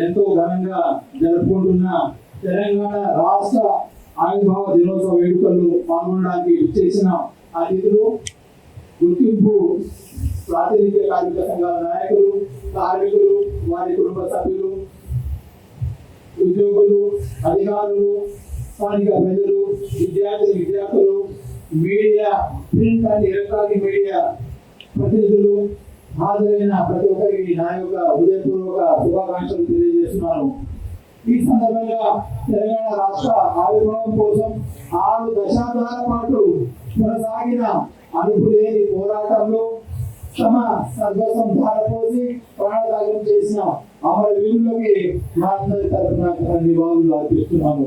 ఎంతో ఘనంగా జరుపుకుంటున్న తెలంగాణ రాష్ట్ర ఆవిర్భావ దినోత్సవ వేడుకల్లో పాల్గొనడానికి చేసిన అతిథులు, గుర్తింపు ప్రాతినిధ్య కార్మిక సంఘాల నాయకులు, కార్మికులు, వారి కుటుంబ సభ్యులు, ఉద్యోగులు, అధికారులు, స్థానిక ప్రజలు, విద్యార్థులు, media, print and electronic media ప్రతినిధులు, హాజరైన ప్రతి ఒక్కరికి నా యొక్క హృదయపూర్వక శుభాకాంక్షలు తెలియజేస్తున్నాను. ఈ సందర్భంగా తెలంగాణ రాష్ట్ర ఆవిర్భావం కోసం 6 దశాబ్దాల పాటు కొనసాగిన అలుపులేని పోరాటంలో తమ సర్వస్వం ధారపోసి ప్రాణత్యాగం చేసిన అమరవీరులకి మా అందరి తరఫున నివాళులు అర్పిస్తున్నాను.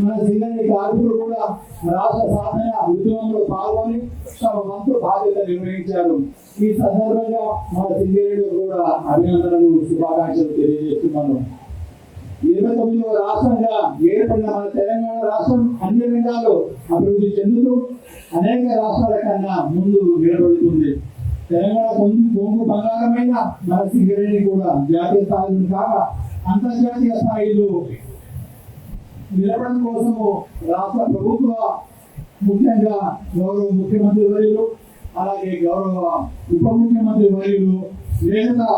మన జిల్లాని కార్మికులు కూడా రాష్ట్ర సాధన ఉద్యమంలో పాల్గొని తమ వంతు బాధ్యత నిర్వహించారు. ఈ సందర్భంగా మన సింగరేణి కూడా అభినందనలు, శుభాకాంక్షలు తెలియజేస్తున్నాను. 29వ రాష్ట్రంగా ఏర్పడిన మన తెలంగాణ రాష్ట్రం అన్ని రంగాల్లో అభివృద్ధి చెందుతూ అనేక రాష్ట్రాల కన్నా ముందు నిలబడుతుంది. తెలంగాణ కొంగు బంగారమైన మన సింగరేణి కూడా జాతీయ స్థాయిలో కాక అంతర్జాతీయ స్థాయిలో నిలబడడం కోసము రాష్ట్ర ప్రభుత్వ ముఖ్యంగా గౌరవ ముఖ్యమంత్రి వర్యులు, అలాగే గౌరవ ఉప ముఖ్యమంత్రి వర్యులు, లేదా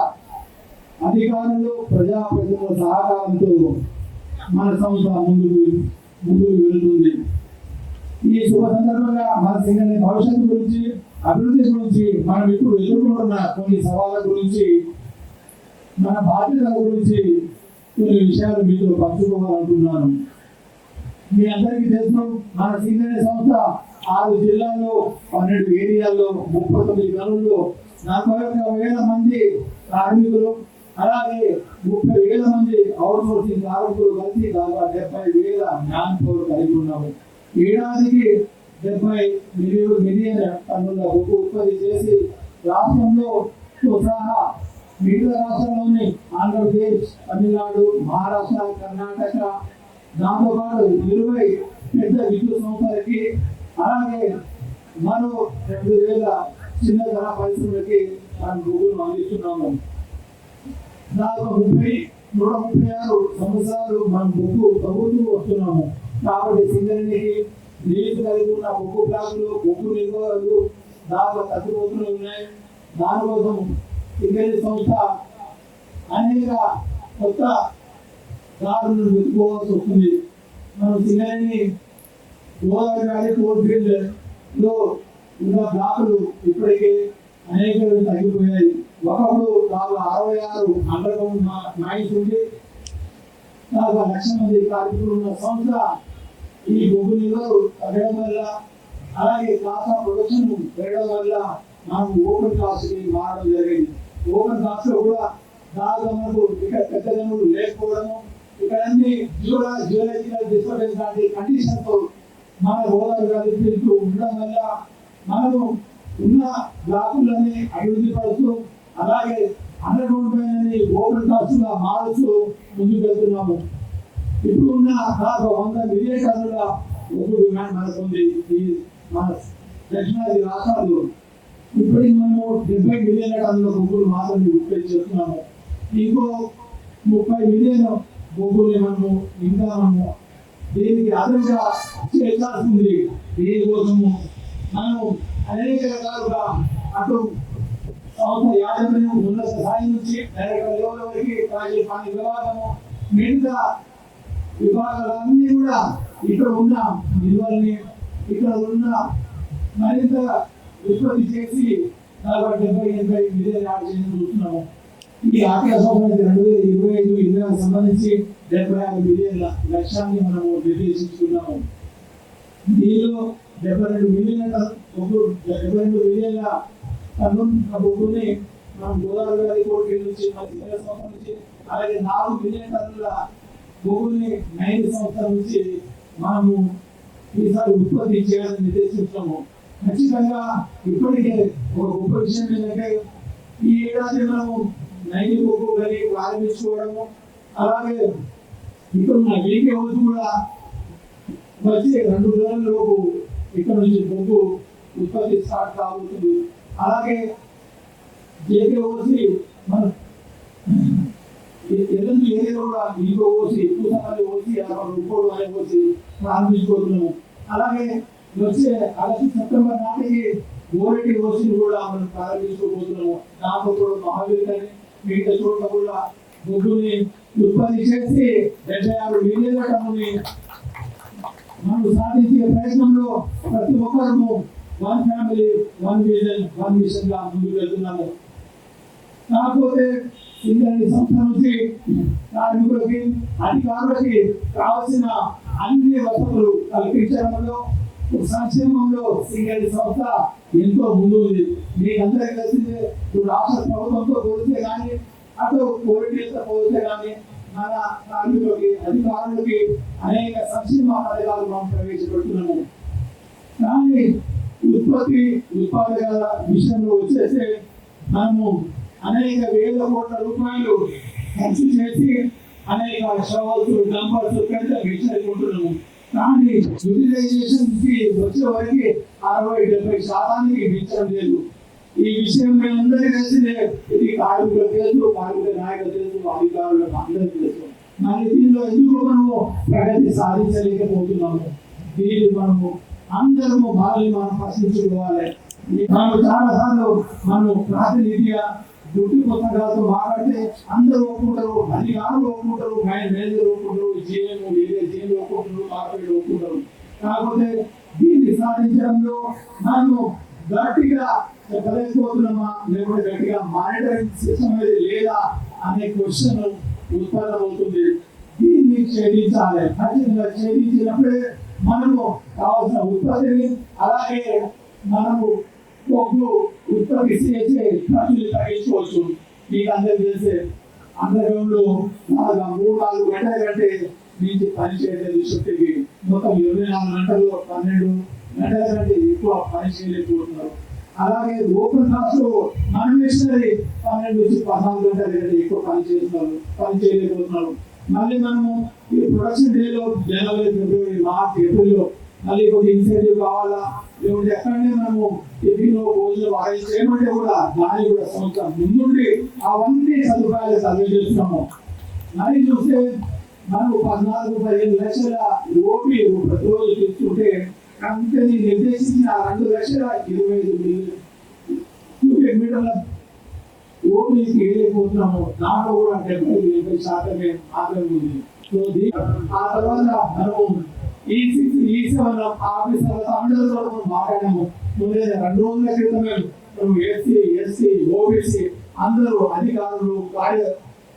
అధికారులు, ప్రజాప్రతినిధుల సహకారంతో మన సంస్థ ముందుకు వెళుతుంది. ఈ శుభ సందర్భంగా మన సింగరేణి భవిష్యత్తు గురించి, అభివృద్ధి గురించి, మనం ఇప్పుడు ఎదుర్కొంటున్న కొన్ని సవాళ్ళ గురించి, మన బాధ్యతల గురించి కొన్ని విషయాలు మీతో పంచుకోవాలనుకుంటున్నాను. మీ అందరికీ తెలుసు, మన సింగరేణి సంస్థ 6 జిల్లాల్లో 12 ఏరియాల్లో 39 గనుల్లో 41,000 మంది కార్మికులు, అలాగే 30,000 మంది అవుట్ సోర్సింగ్ కార్మికులు కలిసి దాదాపు 70,000 మ్యాన్ పవర్ కలిగి ఉన్నాము. ఏడాదికి 70 మిలియన్ టన్నుల బొగ్గు ఉత్పత్తి చేసి రాష్ట్రంలో సహా మిగతా రాష్ట్రాల్లోని ఆంధ్రప్రదేశ్, తమిళనాడు, మహారాష్ట్ర, కర్ణాటక, దాంతోపాటు 20 పెద్ద విద్యుత్ సంస్థలకి, అలాగే మరో 2,000 చిన్న ధర పరిశ్రమలకి మనం బొగ్గును అందిస్తున్నాము. దాదాపు 136 సంవత్సరాలు మనం బొగ్గు తగ్గుతూ వస్తున్నాము. కాబట్టి సింగరేణికి నీళ్లు కలిగి ఉన్న బొగ్గు ప్లాంట్లు, బొగ్గు నిల్వలు దాదాపు తగ్గిపోతూనే ఉన్నాయి. దానికోసం సింగరేణి సంస్థ అనేక కొత్త దారులను వెతుకోవాల్సి వస్తుంది. మనం Singareni Godavari valley coal field లో ఉన్న బ్లాకులు ఇప్పటికే అనేక తగ్గిపోయాయి. ఒకప్పుడు 66 అండర్ గ్రౌండ్ మైన్స్ ఉండి 1,00,000 మంది కార్మికులు ఉన్న సంస్థ ఈ బొగ్గు నిల్వలు తగ్గడం వల్ల, అలాగే కాస్ట్ ఆఫ్ ప్రొడక్షన్ పెరగడం వల్ల మనం ఓపెన్ కాస్ట్ కి మారడం జరిగింది. ఓపెన్ కాస్ట్ లో కూడా దాదాపు మనకు ఇక్కడ పెద్ద గనులు లేకపోవడము, ఇక్కడ అన్ని జియోలజికల్ డిస్టర్బెన్స్ లాంటి కండిషన్ తో మన గోదావరి వ్యాలీ ఫీల్డ్ ఉండడం వల్ల మనము ఉన్న బ్లాకులని అభివృద్ధి పరుస్తూ, అలాగే అండర్ గ్రౌండ్ పైన ఓపెన్ కాస్ట్ గా మారుస్తూ ముందుకు వెళ్తున్నాము. ఇప్పుడు ఉన్న దాదాపు 100 మిలియన్ టన్నుల బొగ్గు డిమాండ్ మనకు ఉంది. ఈ మన దక్షిణాది రాష్ట్రాలు ఇప్పటికి మనము 70 మిలియన్ల టన్నుల బొగ్గులు మాత్రమే ఉత్పత్తి చేస్తున్నాము. ఇంకో 30 మిలియన్ బొగ్గుని మనము దీనికి అదనంగా చేయాల్సి ఉంది. దీనికోసము మనం అనేక రకాలుగా అటు సంస్థ యాజమాన్యం ఉన్నత స్థాయి నుంచి డైరెక్టర్ లెవెల్ వరకు ప్రాజెక్ట్ పని విభాగము, మిగతా విభాగాలన్నీ కూడా ఇక్కడ ఉన్న నిల్వల్ని ఇక్కడ ఉన్న మరింత ఉత్పత్తి చేసి 70-80 మిలియన్ యాడ్ చేయడం చూస్తున్నాము. ఈ ఆర్థిక సంవత్సరానికి 2025-26 సంబంధించి 75 మిలియన్ల లక్ష్యాన్ని మనము నిర్దేశించుకున్నాము. దీనిలో 72 మిలియన్ల బొగ్గుని మనం గోదావరి వ్యాలీ కోర్టు నుంచి, అలాగే 4 మిలియన్ టన్నుల బొగ్గుని 9 సంవత్సరాల నుంచి మనము ఈసారి ఉత్పత్తి చేయాలని నిర్దేశించాము. ఖచ్చితంగా ఇప్పటికే ఒక గొప్ప విషయం ఏంటంటే ఈ ఏడాది మనము 9 బొగ్గు గని ప్రారంభించుకోవడము, అలాగే ఇక్కడ ఉన్న వీకే హౌస్ కూడా వచ్చి 2 రోజుల లోపు ఇక్కడ నుంచి బొగ్గు ఉత్పత్తి స్టార్ట్ కాబోతుంది. అలాగే జేకే హౌస్ మన ఎల్లుండి ఏదో కూడా ఇంకో పోసి పూసమల్లి పోసి రూపోడు అనే పోసి ప్రారంభించుకోతున్నాము. అలాగే వచ్చే ఆగస్టు సెప్టెంబర్ నాటికి గోరెడ్డి ఓసిని కూడా మనం ప్రారంభించుకోబోతున్నాము. దాంట్లో కూడా మహావీర్ అని మిగతా చోట్ల కూడా బొగ్గుని ఉత్పత్తి చేసి 76 మిలియన్ల టన్నుని మనం సాధించే ప్రయత్నంలో ప్రతి ఒక్కరూ one family one vision one mission గా ముందుకు వెళ్తున్నాము. కాకపోతే సింగరేణి సంస్థ నుంచి కార్మికులకి అధికారులకి కావలసిన అన్ని వసతులు కల్పించడంలో సంక్షేమంలో సింగరేణి సంస్థ ఎంతో ముందు ఉంది. మీకు అందరికీ తెలిసిందే, రాష్ట్ర ప్రభుత్వంతో పోలిస్తే కానీ అటు కోరిటీలతో పోలిస్తే కానీ మన కార్మికులకి అధికారులకి అనేక సంక్షేమ పథకాలు మనం ప్రవేశపెడుతున్నాము. కానీ ఉత్పాదకాల విషయంలో వచ్చేస్తే మనము అనేక వేల కోట్ల రూపాయలు ఖర్చు చేసి అనేక షవర్స్ డంపర్స్ పెద్ద మిషనరీ కొంటున్నాము. కానీ యూటిలైజేషన్ కి వచ్చే వరకు 60-70% మించడం లేదు. ఈ విషయం మేమందరికీ తెలిసిందే. ఇది కార్మికుల తెలుసు, కార్మిక నాయకులు తెలుసు, అధికారులకు అందరికీ తెలుసు. మరి దీనిలో ఎందుకు మనము ప్రగతి సాధించలేకపోతున్నాము? దీన్ని మనము అందరము మనం ప్రశ్నించుకోవాలి. మనం చాలా సార్లు మనం ప్రాతినిధ్య గుర్తు పుస్తకాలతో మాట్లాడితే అందరూ ఒప్పుకుంటారు, అధికారులు ఒప్పుకుంటారు, మేనేజర్ ఒప్పుకుంటారు, జీఎం ఒప్పుకుంటారు, కార్పొరేట్ ఒప్పుకుంటారు. కాకపోతే దీన్ని సాధించడంలో మనము గట్టిగా చెప్పలేకపోతున్నామా, లేకపోతే గట్టిగా మానిటరింగ్ సిస్టమ్ అనేది లేదా అనే క్వశ్చన్ ఉత్పన్నమవుతుంది. దీన్ని ఛేదించాలి. ఖచ్చితంగా ఛేదించినప్పుడే మనము కావాల్సిన ఉత్పత్తిని, అలాగే మనము బొగ్గు ఉత్పత్తి చేసే ఖర్చులు తగ్గించుకోవచ్చు. మీకు అందరికీ తెలిసే అండర్గ్రౌండ్ లో 3-4 గంటల కంటే నుంచి పనిచేయలేదు. శక్తికి మొత్తం 24 గంటలు 12 గంటల కంటే ఎక్కువ పని చేయలేకపోతున్నారు. అలాగే ఓపెన్ కాస్ట్ లో నాన్ మిషనరీ 12-14 గంటల కంటే ఎక్కువ పని చేయలేకపోతున్నారు. మళ్ళీ మనము ఈ ప్రొడక్షన్ డేలో జనవరి, ఫిబ్రవరి, మార్చ్, ఏప్రిల్లో మళ్ళీ కొద్ది ఇన్సెంటివ్ కావాలా, లేకుంటే ఎక్కడనే మనము టిఫిన్లో భోజనం అరేంజ్ చేయమంటే కూడా దాన్ని కూడా సంవత్సరం ముందుండి అవన్నీ సదుపాయాలు సర్వే చేస్తున్నాము. మరి చూస్తే మనకు 14-15 లక్షల ఓపీ ప్రతిరోజు తీసుకుంటే కంపెనీ నిర్దేశించిన 2,25,000 క్యూబిక్ మీటర్ల ఓపీకి వెళ్ళిపోతున్నాము. దాంట్లో కూడా 70-80% మాత్రమే ఉంది. సో ఆ తర్వాత మనము E7 ఆఫీసర్లతో అందరితో మాట్లాడాము. 2 రోజుల క్రితమే ఎస్సీ, ఎస్టీ, ఓబీసీ అందరూ అధికారులు,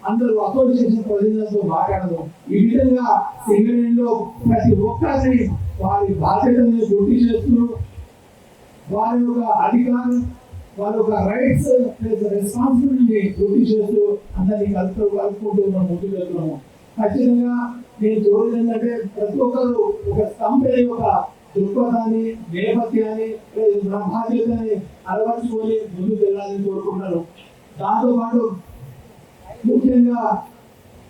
అందరూ అసోసియేషన్ ప్రతినిధులతో మాట్లాడము. ఈ విధంగా సింగరేణిలో ప్రతి ఒక్కరిని వారి బాధ్యతలను గుర్తు చేస్తూ వారి యొక్క అధికారం, వారి యొక్క రైట్స్ రెస్పాన్సిబిలిటీ గుర్తు చేస్తూ అందరినీ కలుపుకుంటూ మనం ముందుకు వెళ్తున్నాము. ఖచ్చితంగా నేను చూడలేదు ఏంటంటే ప్రతి ఒక్కరు ఒక కంపెనీ యొక్క దృక్పథాన్ని, నేపథ్యాన్ని, బాధ్యతని అలవర్చుకొని ముందుకు వెళ్ళాలని కోరుకుంటున్నాను. దాంతోపాటు ముఖ్యంగా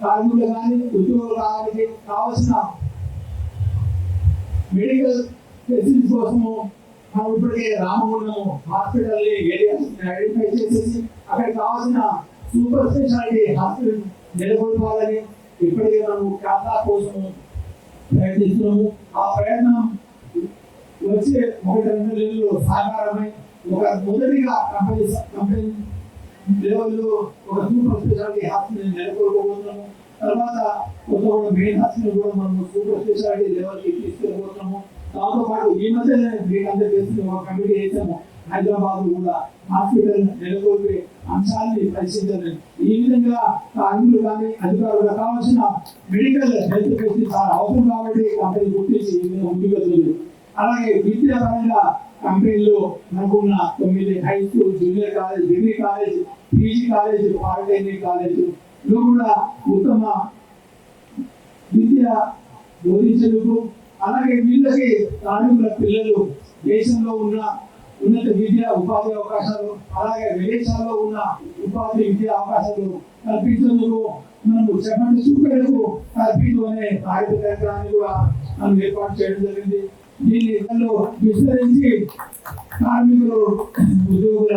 కార్మికులు కానీ ఉద్యోగులు కావడానికి కావాల్సిన మెడికల్ ఫెసిలిటీస్ కోసము మనం ఇప్పటికే రామగుండం హాస్పిటల్ ఏరియాస్ ఐడెంటిఫై చేసేసి అక్కడికి కావాల్సిన సూపర్ స్పెషాలిటీ హాస్పిటల్ నెలకొల్పాలని ఇప్పటికే మనము ఖాతా కోసం ప్రయత్నిస్తున్నాము. ఆ ప్రయత్నం వచ్చే 1-2 నెలల్లో సాకారమై మొదటిగా కంపెనీ లెవెల్లో ఒక సూపర్ స్పెషాలిటీ హాస్పిటల్ నెలకొల్పబోతున్నాము. తర్వాత కొత్త మెయిన్ హాస్పిటల్ కూడా మనము సూపర్ స్పెషాలిటీ లెవెల్కి తీసుకెళ్ళబోతున్నాము. దాంతో పాటు ఈ మధ్య మీకు అందరికీ తెలిసిన ఒక కమిటీ చేసాము. హైదరాబాద్ కూడా హాస్పిటల్ నెలకొల్పే అంశాన్ని పరిశీలించాలి. ఈ విధంగా కార్మికులు కానీ అధికారులు కావాల్సిన మెడికల్ హెల్త్ ఫెసిలిటీ చాలా అవసరం కాబట్టి కంపెనీ గుర్తించి ఈ విధంగా ముందుకు వెళ్తుంది. అలాగే విద్యాపరంగా కంపెనీలో మనకున్న 9 high school, junior college, degree college, PG college, polytechnic college లో కూడా ఉత్తమ విద్య బోధించేందుకు, అలాగే వీళ్ళకి కార్మికుల పిల్లలు దేశంలో ఉన్న ఉన్నత విద్యా ఉపాధి అవకాశాలు, అలాగే విదేశాల్లో ఉన్న ఉపాధి విద్యా అవకాశాలు కల్పించేందుకు మనము చెప్పండి చూపేందుకు కల్పించు అనే కార్యక్రమాన్ని కూడా మనం ఏర్పాటు చేయడం జరిగింది. దీన్ని విస్తరించి కార్మికులు, ఉద్యోగుల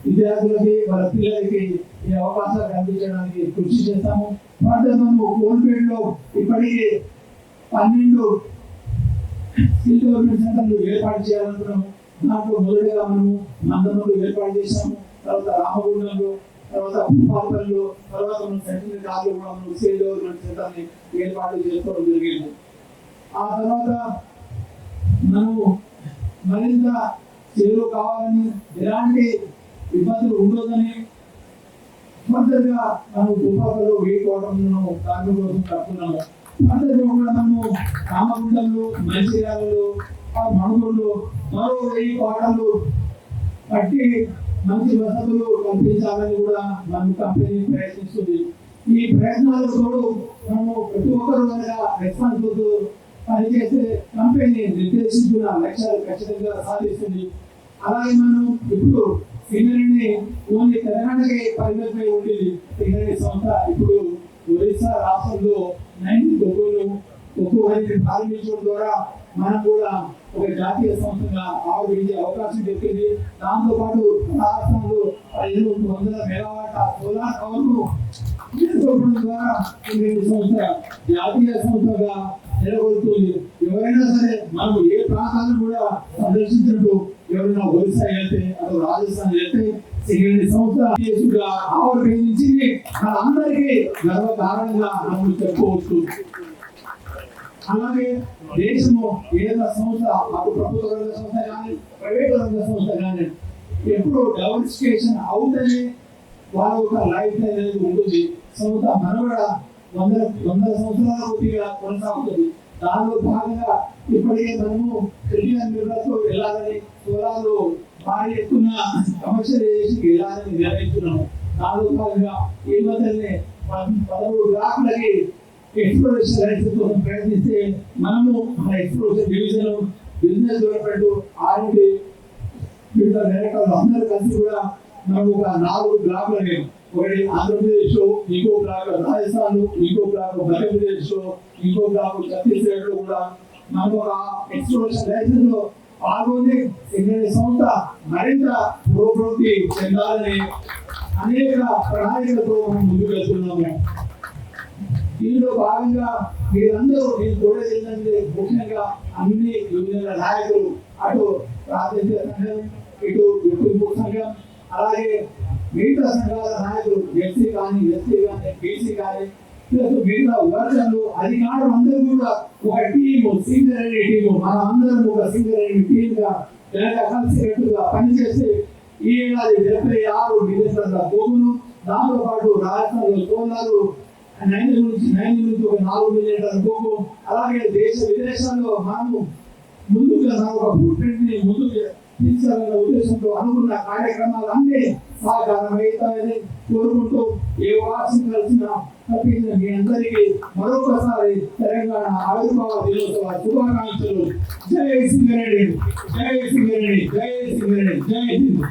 విద్యార్థులకి వాళ్ళ పిల్లలకి ఈ అవకాశాలు కల్పించడానికి కృషి చేస్తాము. మనము కోల్పేటలో ఇప్పటికీ 12 స్కిల్ డెవలప్మెంట్ సెంటర్లు ఏర్పాటు చేయాలనుకున్నాము. దాంట్లో మొదటిగా మనము మందమంలో ఏర్పాటు చేశాము, తర్వాత రామగుండంలో, తర్వాత భూపాలపల్లిలో, తర్వాత మనం సెంట్రల్ కాలేజీలో కూడా మనం స్కిల్ డెవలప్మెంట్ సెంటర్ని ఏర్పాటు చేసుకోవడం జరిగింది. ఆ తర్వాత మనము మరింత సేవలు కావాలని, ఎలాంటి ఇబ్బందులు ఉండదని ఫర్దర్గా మనం భూపాలలో వేయకపోవడంలో దాని కోసం కట్టుకున్నాము. ఫర్దర్గా కూడా మనము రామగుండంలో, మంచిర్యాలలో, మణుగూరులో మరో 1000 క్వార్టర్లు కట్టి మంచి వసతులు కల్పించాలని కూడా మన కంపెనీ ప్రయత్నిస్తుంది. ఈ ప్రయత్నాలతో మనము ప్రతి ఒక్కరు రెస్పాన్సిబుల్ పనిచేసే కంపెనీ నిర్దేశించిన లక్ష్యాలు ఖచ్చితంగా సాధిస్తుంది. అలాగే మనం ఇప్పుడు సింగరేణి ఓన్లీ తెలంగాణకి పరిమితమై ఉండేది. సింగరేణి సంస్థ ఇప్పుడు ఒరిస్సా రాష్ట్రంలో 90 కొక్కు వరిని ప్రారంభించడం ద్వారా మనం కూడా ఒక జాతీయ సంస్థగా ఆవిర్భవించే అవకాశం దొరికింది. దాంతో పాటు రాష్ట్రంలో 1500 మెగావాట్ల సోలార్ పవర్ను చేసుకోవడం ద్వారా సింగరేణి సంస్థ జాతీయ సంస్థగా నిలబడుతుంది. ఎవరైనా సరే మనం ఏ ప్రాంతాలను కూడా సందర్శించినట్టు ఎవరైనా ఒరిస్సా వెళ్తే, అటు రాజస్థాన్ వెళ్తే సింగరేణి సంస్థ ఆవిర్భవించి మన అందరికీ గర్వకారణంగా మనం చెప్పుకోవచ్చు. అలాగే దేశము ఏదైనా సంస్థ, అటు ప్రభుత్వ రంగ సంస్థ కానీ ప్రైవేట్ రంగ సంస్థ కానీ ఎప్పుడు డైవర్సిఫికేషన్ అవుతుంది, వాళ్ళ ఒక లైఫ్ అనేది ఉంటుంది. సంస్థ మనుగడ 100 సంవత్సరాల కొద్దిగా కొనసాగుతుంది. దానిలో భాగంగా ఇప్పటికే మనము క్రిటికల్ మినరల్స్తో వెళ్ళాలని, సోలార్లో భారీ ఎత్తున కమర్షియలైజేషన్కి వెళ్ళాలని నిర్ణయిస్తున్నాము. దానిలో భాగంగా ఈ మధ్యనే 13 బ్లాకులకి ఎక్స్ప్లోరేషన్ లైసెన్స్ కోసం ప్రయత్నిస్తే మనము మన exploration division, business development, R&D వివిధ డైరెక్టర్లు అందరూ కలిసి కూడా మనం ఒక 4 బ్లాకులని, ఒకటి ఆంధ్రప్రదేశ్ లో, ఇంకో బ్లాక్ రాజస్థాన్ లో, ఇంకో బ్లాక్ మధ్యప్రదేశ్ లో, ఇంకో బ్లాక్ ఛత్తీస్గఢ్ లో కూడా మనకు ఒక ఎక్స్ప్లోరేషన్ లైసెన్స్ లో పాల్గొని సింగరేణి సంస్థ మరింత పురోగతి చెందాలని అనేక ప్రణాళికలతో మనం ముందుకు వెళ్తున్నాము. దీనిలో భాగంగా మీరందరూ నేను కోరేది ఏంటంటే, ముఖ్యంగా అన్ని యూనియన్ల నాయకులు, అటు ప్రాతినిధ్య సంఘం, ఇటు గుర్తింపు సంఘం, అలాగే మిగతా సంఘాల నాయకులు, ఎస్సీ కానీ, ఎస్టీ కానీ, బీసీ కానీ, మిగతా వర్గాలు, అధికారులు అందరూ కూడా ఒక టీము, సింగరేణి టీము, మనం అందరం ఒక సింగరేణి టీమ్గా కలిసికట్టుగా పనిచేసి ఈ ఏడాది 76 మిలియన్ల భూములు, దాంతో పాటు రాజస్థాన్లో సోలారు 9 నుంచి ఒక 4 మిలియన్ల భూము, అలాగే దేశ విదేశాల్లో మనము ముందుగా ఒక ఫుడ్ ప్రింట్ ని ముందుకు తీసుకెళ్లాలనే ఉద్దేశంతో అనుకున్న కార్యక్రమాలన్నీ సాకారమవుతాయని కోరుకుంటూ ఏ వార్షిక కల్పించిన మీ అందరికీ మరొకసారి తెలంగాణ ఆవిర్భావ దినోత్సవ శుభాకాంక్షలు. జై సింగరేణి, జై సింగరేణి, జై సింగరేణి, జై హింద్.